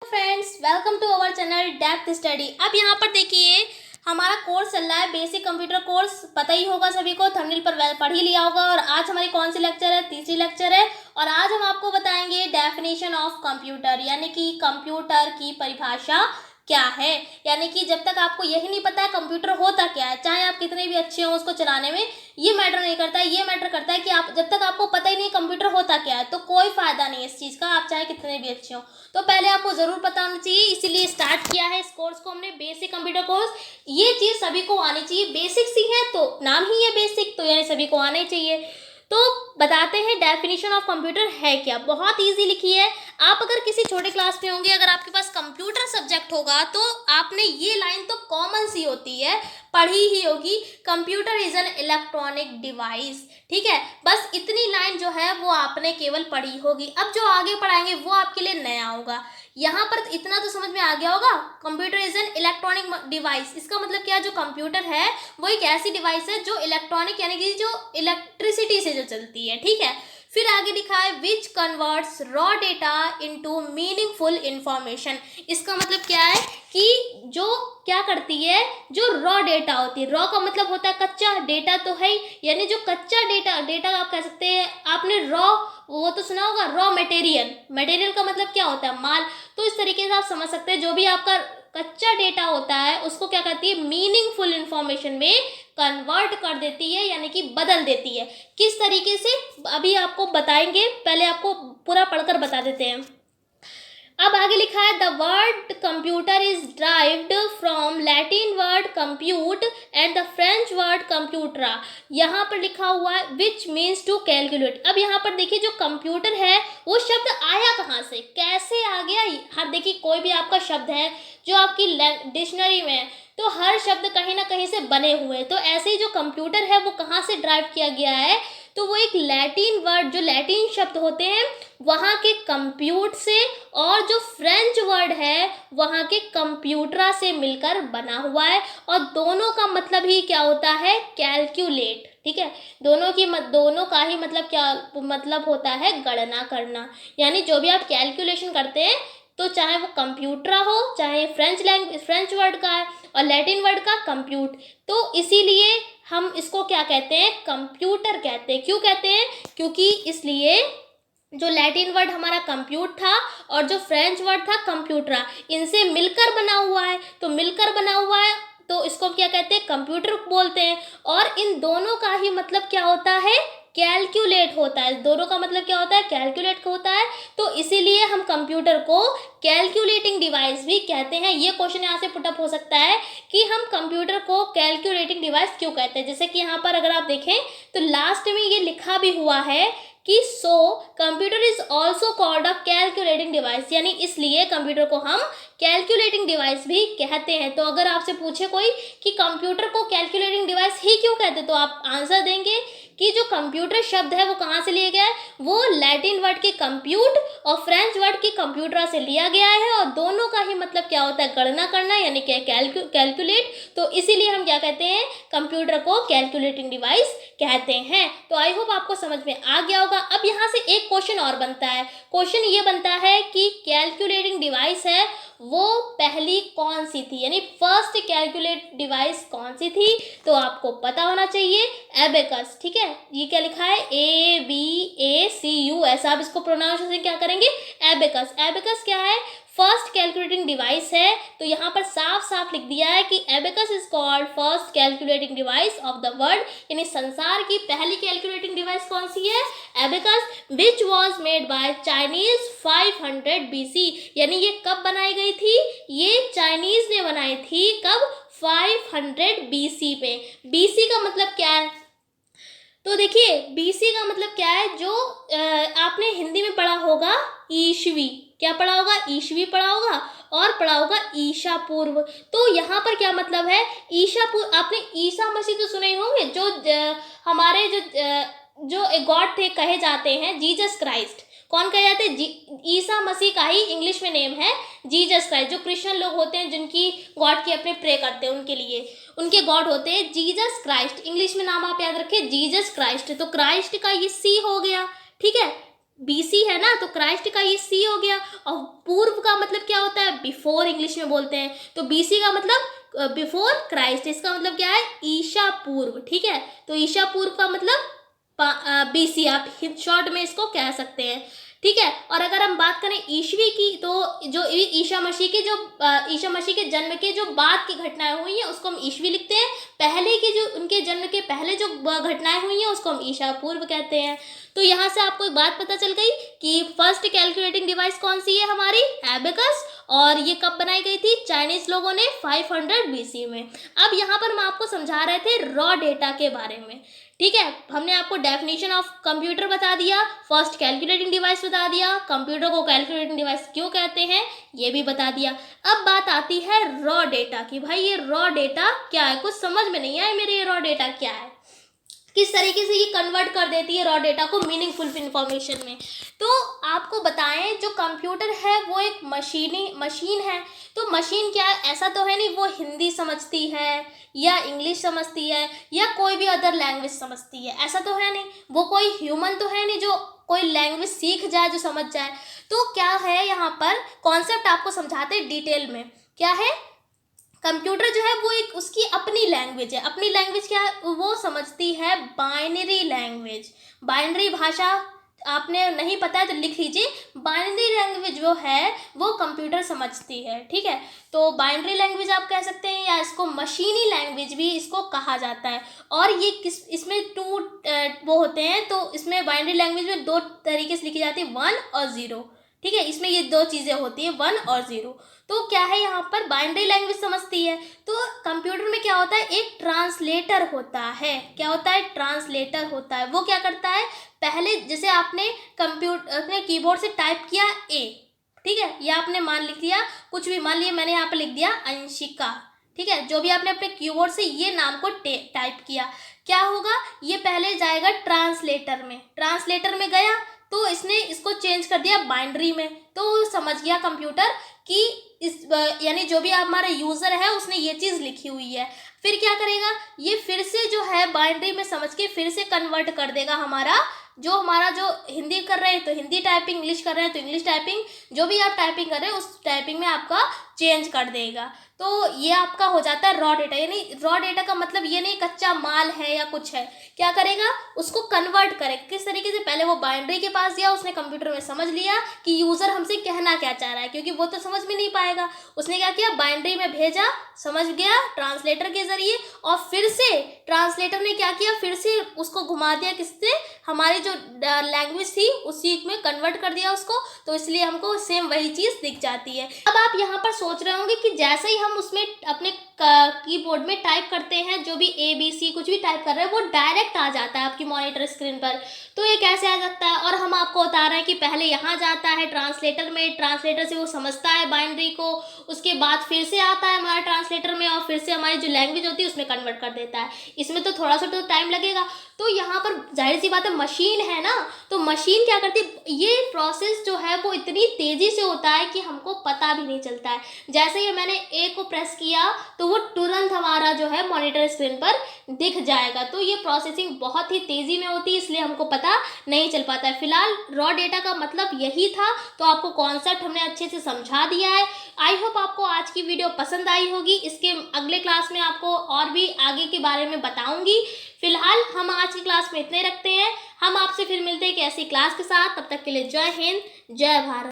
Friends, welcome to our channel depth study. अब यहाँ पर देखिए हमारा कोर्स चल रहा है बेसिक कंप्यूटर कोर्स। पता ही होगा सभी को, थंबनेल पर पढ़ ही लिया होगा। और आज हमारी कौन सी लेक्चर है? तीसरी लेक्चर है। और आज हम आपको बताएंगे डेफिनेशन ऑफ कंप्यूटर, यानी कि कंप्यूटर की परिभाषा क्या है। यानी कि जब तक आपको यही नहीं पता है कंप्यूटर होता क्या है, चाहे आप कितने भी अच्छे हो उसको चलाने में, ये मैटर नहीं करता है। ये मैटर करता है कि आप जब तक आपको पता ही नहीं कंप्यूटर होता क्या है तो कोई फायदा नहीं है इस चीज़ का, आप चाहे कितने भी अच्छे हो। तो पहले आपको ज़रूर पता होना चाहिए, इसीलिए स्टार्ट किया है इस कोर्स को हमने, बेसिक कंप्यूटर कोर्स। ये चीज़ सभी को आनी चाहिए, बेसिक्स ही है तो नाम ही है बेसिक, तो यानी सभी को आना ही चाहिए। तो बताते हैं डेफिनेशन ऑफ कंप्यूटर है क्या। बहुत इजी लिखी है। आप अगर किसी छोटे क्लास में होंगे, अगर आपके पास कंप्यूटर सब्जेक्ट होगा तो आपने ये लाइन तो कॉमन सी होती है, पढ़ी ही होगी। Computer is an electronic device, ठीक है। बस इतनी लाइन जो है वो आपने केवल पढ़ी होगी। अब जो आगे पढ़ाएंगे वो आपके लिए नया होगा। यहाँ पर इतना तो समझ में आ गया होगा, computer is an electronic device. इसका मतलब क्या है, जो कंप्यूटर है वो एक ऐसी डिवाइस है जो इलेक्ट्रॉनिक यानी कि जो इलेक्ट्रिसिटी से जो चलती है, ठीक है। फिर आगे लिखा है which converts raw data into meaningful information. इसका मतलब क्या है कि जो क्या करती है, जो रॉ डेटा होती है, रॉ का मतलब होता है कच्चा, डेटा तो है ही, यानी जो कच्चा डेटा आप कह सकते हैं। आपने रॉ वो तो सुना होगा, रॉ मटेरियल का मतलब क्या होता है, माल। तो इस तरीके से आप समझ सकते हैं, जो भी आपका कच्चा डेटा होता है उसको क्या करती है, मीनिंगफुल इंफॉर्मेशन में कन्वर्ट कर देती है, यानी कि बदल देती है। किस तरीके से अभी आपको बताएंगे, पहले आपको पूरा पढ़कर बता देते हैं। अब आगे लिखा है the word computer is derived from Latin word compute and the French word computare. यहाँ पर लिखा हुआ है विच मीन्स टू कैलकुलेट। अब यहाँ पर देखिए जो कंप्यूटर है वो शब्द आया कहाँ से, कैसे आ गया। हर देखिए कोई भी आपका शब्द है जो आपकी डिक्शनरी में है तो हर शब्द कहीं ना कहीं से बने हुए हैं। तो ऐसे ही जो कंप्यूटर है वो कहाँ से ड्राइव किया गया है, तो वो एक लैटिन वर्ड, जो लैटिन शब्द होते हैं वहाँ के कंप्यूट से, और जो फ्रेंच वर्ड है वहाँ के कंप्यूटरा से मिलकर बना हुआ है। और दोनों का मतलब ही क्या होता है, कैलकुलेट, ठीक है। दोनों का ही मतलब क्या मतलब होता है, गणना करना। यानी जो भी आप कैलकुलेशन करते हैं तो चाहे वो कंप्यूटरा हो, चाहे फ्रेंच वर्ड का है और लैटिन वर्ड का कंप्यूट, तो इसीलिए हम इसको क्या कहते हैं, कंप्यूटर कहते हैं। क्यों कहते हैं, क्योंकि इसलिए जो लैटिन वर्ड हमारा कंप्यूट था और जो फ्रेंच वर्ड था कंप्यूटरा, इनसे मिलकर बना हुआ है। तो मिलकर बना हुआ है तो इसको क्या कहते हैं, कंप्यूटर बोलते हैं। और इन दोनों का ही मतलब क्या होता है, कैलकुलेट होता है। दोनों का मतलब क्या होता है, कैलकुलेट होता है। तो इसीलिए हम कंप्यूटर को कैलकुलेटिंग डिवाइस भी कहते हैं। ये क्वेश्चन यहाँ से पुटअप हो सकता है कि हम कंप्यूटर को कैलकुलेटिंग डिवाइस क्यों कहते हैं। जैसे कि यहाँ पर अगर आप देखें तो लास्ट में ये लिखा भी हुआ है कि so computer is also called a calculating device, यानी इसलिए कंप्यूटर को हम कैलकुलेटिंग डिवाइस भी कहते हैं। तो अगर आपसे पूछे कोई कि कंप्यूटर को कैलकुलेटिंग डिवाइस ही क्यों कहते, तो आप आंसर देंगे कि जो कंप्यूटर शब्द है वो कहाँ से लिया गया है, वो लैटिन वर्ड के कंप्यूट और फ्रेंच वर्ड के कंप्यूटरा से लिया गया है। और दोनों का ही मतलब क्या होता है, गणना करना, यानी कि कैलकुलेट। तो इसीलिए हम क्या कहते हैं, कंप्यूटर को कैलकुलेटिंग डिवाइस कहते हैं। तो आई होप आपको समझ में आ गया होगा। अब यहाँ से एक क्वेश्चन और बनता है। क्वेश्चन ये बनता है कि कैलकुलेटिंग डिवाइस है वो पहली कौन सी थी, यानी फर्स्ट कैलकुलेट डिवाइस कौन सी थी। तो आपको पता होना चाहिए एबेकस, ठीक है। ये क्या लिखा है, ABACUS, आप इसको प्रोनाउंसिएशन क्या करेंगे, एबेकस। एबेकस क्या है, फर्स्ट कैलकुलेटिंग डिवाइस है। तो यहाँ पर साफ साफ लिख दिया है कि abacus is called first calculating device of the world, यानी संसार की पहली कैलकुलेटिंग डिवाइस कौन सी है, abacus, which was made by Chinese 500 BC। यानी ये कब बनाई गई थी, ये चाइनीज ने बनाई थी, कब, 500 BC पे। BC का मतलब क्या है, तो देखिए BC का मतलब क्या है, जो आपने हिंदी में पढ़ा होगा ईस्वी, क्या पढ़ा होगा, ईस्वी पढ़ा होगा, और पढ़ा होगा ईशा पूर्व। तो यहाँ पर क्या मतलब है, ईशा पूर्व। आपने ईसा मसीह तो सुने होंगे, जो हमारे जो गॉड थे कहे जाते हैं, जीसस क्राइस्ट। कौन कहे जाते हैं, ईसा मसीह का ही इंग्लिश में नेम है जीसस क्राइस्ट। जो क्रिश्चियन लोग होते हैं जिनकी गॉड की अपने प्रे करते हैं, उनके लिए उनके गॉड होते हैं जीसस क्राइस्ट। इंग्लिश में नाम आप याद रखें, जीसस क्राइस्ट। तो क्राइस्ट का ये सी हो गया, ठीक है। BC है ना, तो क्राइस्ट का ये C हो गया। और पूर्व का मतलब क्या होता है, बिफोर इंग्लिश में बोलते हैं। तो BC का मतलब बिफोर क्राइस्ट, इसका मतलब क्या है, ईशा पूर्व। ठीक है, तो ईशा पूर्व का मतलब BC, आप शॉर्ट में इसको कह सकते हैं। ठीक है, और अगर हम बात करें ईस्वी की, तो जो ईशा मसीह के जन्म के जो बाद की घटनाएं हुई हैं उसको हम ईस्वी लिखते हैं। पहले के जो उनके जन्म के पहले जो घटनाएं हुई हैं उसको हम ईशा पूर्व कहते हैं। तो यहाँ से आपको एक बात पता चल गई कि फर्स्ट कैलकुलेटिंग डिवाइस कौन सी है हमारी, एबेकस। और ये कब बनाई गई थी, चाइनीज लोगों ने 500 BC में। अब यहाँ पर हम आपको समझा रहे थे रॉ डेटा के बारे में। ठीक है, हमने आपको डेफिनेशन ऑफ कंप्यूटर बता दिया, फर्स्ट कैलकुलेटिंग डिवाइस बता दिया, कंप्यूटर को कैलकुलेटिंग डिवाइस क्यों कहते हैं ये भी बता दिया। अब बात आती है रॉ डेटा की। भाई ये रॉ डेटा क्या है, कुछ समझ में नहीं आया मेरे, ये रॉ डेटा क्या है, किस तरीके से ये कन्वर्ट कर देती है रॉ डेटा को मीनिंगफुल इंफॉर्मेशन में। तो आपको बताएं, जो कंप्यूटर है वो एक मशीन है। तो मशीन क्या है, ऐसा तो है नहीं वो हिंदी समझती है या इंग्लिश समझती है या कोई भी अदर लैंग्वेज समझती है, ऐसा तो है नहीं। वो कोई ह्यूमन तो है नहीं जो कोई लैंग्वेज सीख जाए, जो समझ जाए। तो क्या है, यहाँ पर कॉन्सेप्ट आपको समझाते हैं डिटेल में। क्या है, कंप्यूटर जो है वो एक उसकी अपनी लैंग्वेज है। अपनी लैंग्वेज क्या है, वो समझती है बाइनरी लैंग्वेज। बाइनरी भाषा आपने नहीं पता है तो लिख लीजिए, बाइनरी लैंग्वेज जो है वो कंप्यूटर समझती है। ठीक है, तो बाइनरी लैंग्वेज आप कह सकते हैं या इसको मशीनी लैंग्वेज भी इसको कहा जाता है। और ये इसमें वो होते हैं, तो इसमें बाइनरी लैंग्वेज में दो तरीके से लिखी जाती है, 1 और 0। ठीक है, इसमें ये दो चीज़ें होती हैं, 1 और 0। तो क्या है, यहाँ पर बाइनरी लैंग्वेज समझती है। तो कंप्यूटर में क्या होता है, एक ट्रांसलेटर होता है। क्या होता है, ट्रांसलेटर होता है। वो क्या करता है, पहले जैसे आपने अपने कीबोर्ड से टाइप किया A, ठीक है, या आपने मान लिख दिया कुछ भी, मान लिया मैंने यहाँ पर लिख दिया अंशिका। ठीक है, जो भी आपने अपने कीबोर्ड से ये नाम को टाइप किया, क्या होगा, ये पहले जाएगा ट्रांसलेटर में। ट्रांसलेटर में गया तो इसने इसको चेंज कर दिया बाइनरी में। तो समझ गया कंप्यूटर कि इस यानी जो भी हमारा यूज़र है उसने ये चीज़ लिखी हुई है। फिर क्या करेगा, ये फिर से जो है बाइनरी में समझ के फिर से कन्वर्ट कर देगा हमारा जो हिंदी कर रहे हैं तो हिंदी टाइपिंग, इंग्लिश कर रहे हैं तो इंग्लिश टाइपिंग, जो भी आप टाइपिंग कर रहे हैं उस टाइपिंग में आपका चेंज कर देगा। तो ये आपका हो जाता है रॉ डेटा। यानी रॉ डेटा का मतलब ये नहीं कच्चा माल है या कुछ है, क्या करेगा, उसको कन्वर्ट करेगा। किस तरीके से, पहले वो बाइनरी के पास गया, उसने कंप्यूटर में समझ लिया कि यूज़र हमसे कहना क्या चाह रहा है, क्योंकि वो तो समझ में नहीं पाएगा। उसने क्या किया, बाइनरी में भेजा, समझ गया ट्रांसलेटर के जरिए, और फिर से ट्रांसलेटर ने क्या किया, फिर से उसको घुमा दिया, किससे, हमारी जो लैंग्वेज थी उसी में कन्वर्ट कर दिया उसको। तो इसलिए हमको सेम वही चीज़ दिख जाती है। अब आप यहाँ पर सोच रहे होंगे कि जैसे ही हम उसमें अपने कीबोर्ड में टाइप करते हैं, जो भी ABC कुछ भी टाइप कर रहे हैं वो डायरेक्ट आ जाता है आपकी मॉनिटर स्क्रीन पर। तो ये कैसे आ सकता है, और हम आपको बता रहे हैं कि पहले यहाँ जाता है ट्रांसलेटर में, ट्रांसलेटर से वो समझता है बाइनरी को, उसके बाद फिर से आता है हमारे ट्रांसलेटर में और फिर से हमारी जो लैंग्वेज होती है उसमें कन्वर्ट कर देता है। इसमें तो थोड़ा सा तो टाइम लगेगा। तो यहाँ पर जाहिर सी बात है, मशीन है ना, तो मशीन क्या करती है, ये प्रोसेस जो है वो इतनी तेज़ी से होता है कि हमको पता भी नहीं चलता है। जैसे ही मैंने A को प्रेस किया तो वो तुरंत हमारा जो है मॉनिटर स्क्रीन पर दिख जाएगा। तो ये प्रोसेसिंग बहुत ही तेज़ी में होती है, इसलिए हमको पता नहीं चल पाता है। फिलहाल रॉ डेटा का मतलब यही था, तो आपको कॉन्सेप्ट हमने अच्छे से समझा दिया है। आई होप आपको आज की वीडियो पसंद आई होगी। इसके अगले क्लास में आपको और भी आगे के बारे में बताऊंगी। फिलहाल हम आज की क्लास में इतने रखते हैं। हम आपसे फिर मिलते हैं एक ऐसी क्लास के साथ। तब तक के लिए जय हिंद, जय भारत।